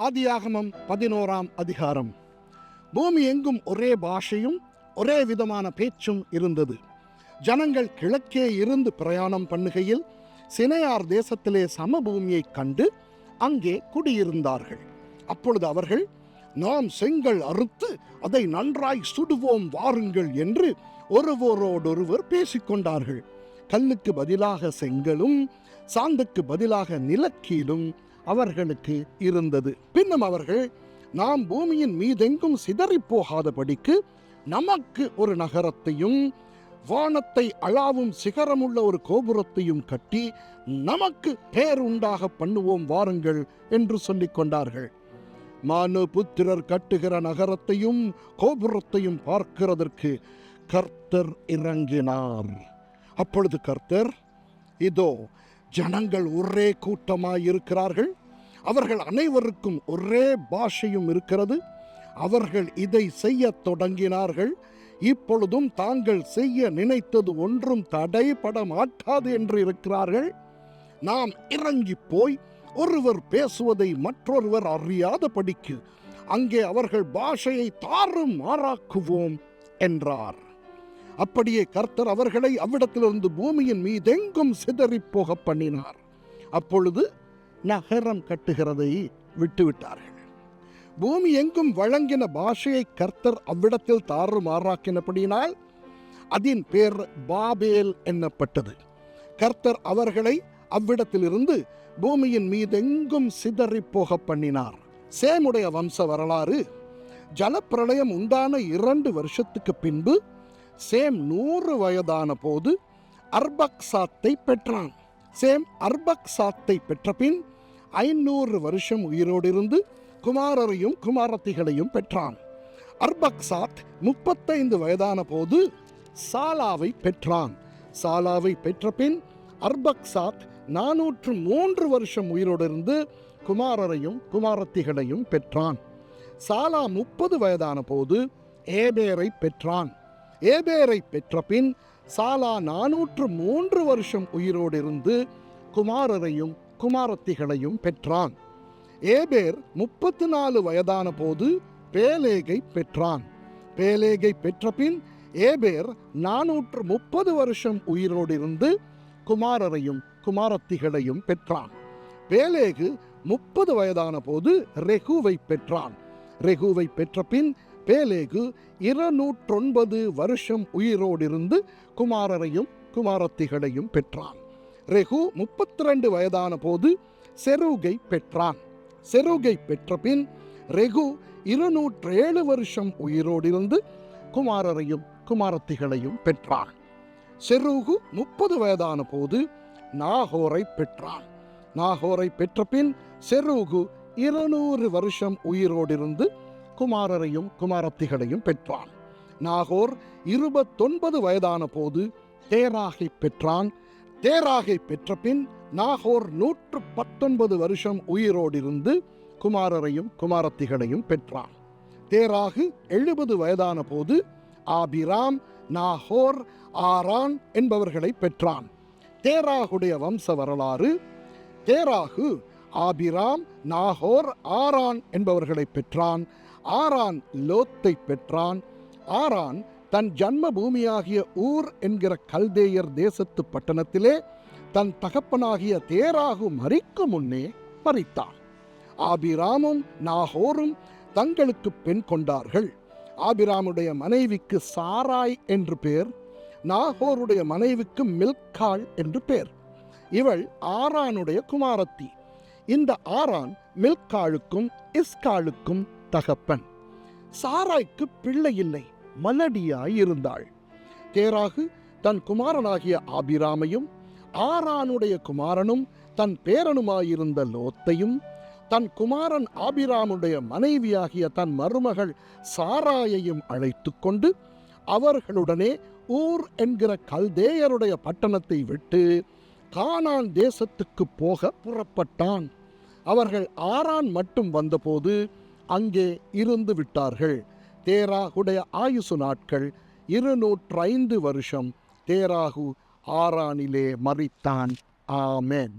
ஆதியாகமம் 11ஆம் அதிகாரம். பூமி எங்கும் ஒரே பாஷையும் ஒரே விதமான பேச்சும் இருந்தது. ஜனங்கள் கிழக்கே இருந்து பிரயாணம் பண்ணுகையில் சினையார் தேசத்திலே சமபூமியை கண்டு அங்கே குடியிருந்தார்கள். அப்பொழுது அவர்கள், நாம் செங்கல் அறுத்து அதை நன்றாய் சுடுவோம் வாருங்கள் என்று ஒருவரோடொருவர் பேசிக்கொண்டார்கள். கல்லுக்கு பதிலாக செங்கலும் சாந்துக்கு பதிலாக நிலக்கீலும் அவர்களுக்கு இருந்தது. பின்னும் அவர்கள், நாம் பூமியின் மீதெங்கும் சிதறி போகாதபடிக்கு நமக்கு ஒரு நகரத்தையும் வானத்தை அளாவும் சிகரமுள்ள ஒரு கோபுரத்தையும் கட்டி நமக்கு பேருண்டாக பண்ணுவோம் வாருங்கள் என்று சொல்லிக் கொண்டார்கள். மானு புத்திரர் கட்டுகிற நகரத்தையும் கோபுரத்தையும் பார்க்கிறதற்கு கர்த்தர் இறங்கினார். அப்பொழுது கர்த்தர், இதோ ஜனங்கள் ஒரே கூட்டமாயிருக்கிறார்கள், அவர்கள் அனைவருக்கும் ஒரே பாஷையும் இருக்கிறது. அவர்கள் இதை செய்ய தொடங்கினார்கள். இப்பொழுதும் தாங்கள் செய்ய நினைத்தது ஒன்றும் தடைபட மாட்டாது என்று இருக்கிறார்கள். நாம் இறங்கி போய் ஒருவர் பேசுவதை மற்றொருவர் அறியாதபடிக்கு அங்கே அவர்கள் பாஷையை தாறுமாறாக்குவோம் என்றார். அப்படியே கர்த்தர் அவர்களை அவ்விடத்திலிருந்து பூமியின் மீதெங்கும் சிதறி போக பண்ணினார். அப்பொழுது நகரம் கட்டுகிறதை விட்டுவிட்டார்கள். பூமி எங்கும் வழங்கின பாஷையை கர்த்தர் அவ்விடத்தில் தாறுமாறாக்கினபடியினால் அதன் பேர் பாபேல் என்னப்பட்டது. கர்த்தர் அவர்களை அவ்விடத்திலிருந்து பூமியின் மீதெங்கும் சிதறி போக பண்ணினார். சேமுடைய வம்ச வரலாறு. ஜலப்பிரளயம் உண்டான 2 வருஷத்துக்கு பின்பு சேம் 100 வயதான போது அர்பக்சாத்தை பெற்றான். சேம் அர்பக்சாத்தை பெற்ற பின் 500 வருஷம் உயிரோடு இருந்து குமாரரையும் குமாரத்திகளையும் பெற்றான். அர்பக்சாத் 35 வயதான போது சாலாவை பெற்றான். சாலாவை பெற்ற பின் அர்பக்சாத் 403 வருஷம் உயிரோடு இருந்து குமாரரையும் குமாரத்திகளையும் பெற்றான். சாலா 30 வயதான போது ஏபேரை பெற்றான். ஏபேரை பெற்ற பின் சாலா 403 வருஷம் உயிரோடு இருந்து குமாரரையும் குமாரத்திகளையும் பெற்றான். ஏபேர் 34 வயதான போது பேலேகை பெற்றான். பேலேகை பெற்ற பின் ஏபேர் 430 வருஷம் உயிரோடு இருந்து குமாரரையும் குமாரத்திகளையும் பெற்றான். பேலேகு 30 வயதான போது ரெகுவை பெற்றான். ரெகுவை பெற்ற பின் பேலேகு 209 வருஷம் உயிரோடு இருந்து குமாரரையும் குமாரத்திகளையும் பெற்றான். ரெகு 32 வயதான போது செருகை பெற்றான். செருகை பெற்ற பின் ரெகு 207 வருஷம் உயிரோடு இருந்து குமாரரையும் குமாரத்திகளையும் பெற்றான். செருகு 30 வயதான போது நாகோரை பெற்றான். நாகோரை பெற்ற பின் செருகு 200 வருஷம் உயிரோடு இருந்து குமாரரையும் குமாரத்திகளையும் பெற்றான். நாகோர் 29 வயதான போது தேராகை பெற்றான். தேராகை பெற்ற பின் நாகோர் 119 வருஷம் உயிரோடு இருந்து குமாரரையும் குமாரத்திகளையும் பெற்றான். தேராகு 70 வயதான போது ஆபிராம், நாகோர், ஆரான் என்பவர்களை பெற்றான். தேராகுடைய வம்ச வரலாறு. தேராகு ஆபிராம், நாகோர், ஆரான் என்பவர்களை பெற்றான். ஆரான் லோத்தை பெற்றான். ஆரான் தன் ஜன்ம பூமியாகிய ஊர் என்கிற கல்தேயர் தேசத்து பட்டணத்திலே தன் தகப்பனாகிய தேராகு மரிக்கும் முன்னே மரித்தான். ஆபிராமும் நாகோரும் தங்களுக்கு பெண் கொண்டார்கள். ஆபிராமுடைய மனைவிக்கு சாராய் என்று பேர். நாகோருடைய மனைவிக்கு மில்காள் என்று பேர். இவள் ஆரானுடைய குமாரத்தி. இந்த ஆரான் மில்காளுக்கும் இஸ்காளுக்கும் தகப்பன். சாராய்க்கு பிள்ளை இல்லை, மலடியாய் இருந்தாள். தேராகு தன் குமாரனாகிய ஆபிராமையும் ஆரானுடைய குமாரனும் தன் பேரனுமாயிருந்த லோத்தையும் தன் குமாரன் ஆபிராமுடைய மனைவியாகிய தன் மருமகள் சாராயையும் அழைத்து கொண்டு அவர்களுடனே ஊர் என்கிற கல்தேயருடைய பட்டணத்தை விட்டு கானான் தேசத்துக்கு போக புறப்பட்டான். அவர்கள் ஆரான் மட்டும் வந்தபோது அங்கே இருந்து விட்டார்கள். தேராகுடைய ஆயுசு நாட்கள் 205 வருஷம். தேராகு ஆரானிலே மரித்தான். ஆமென்.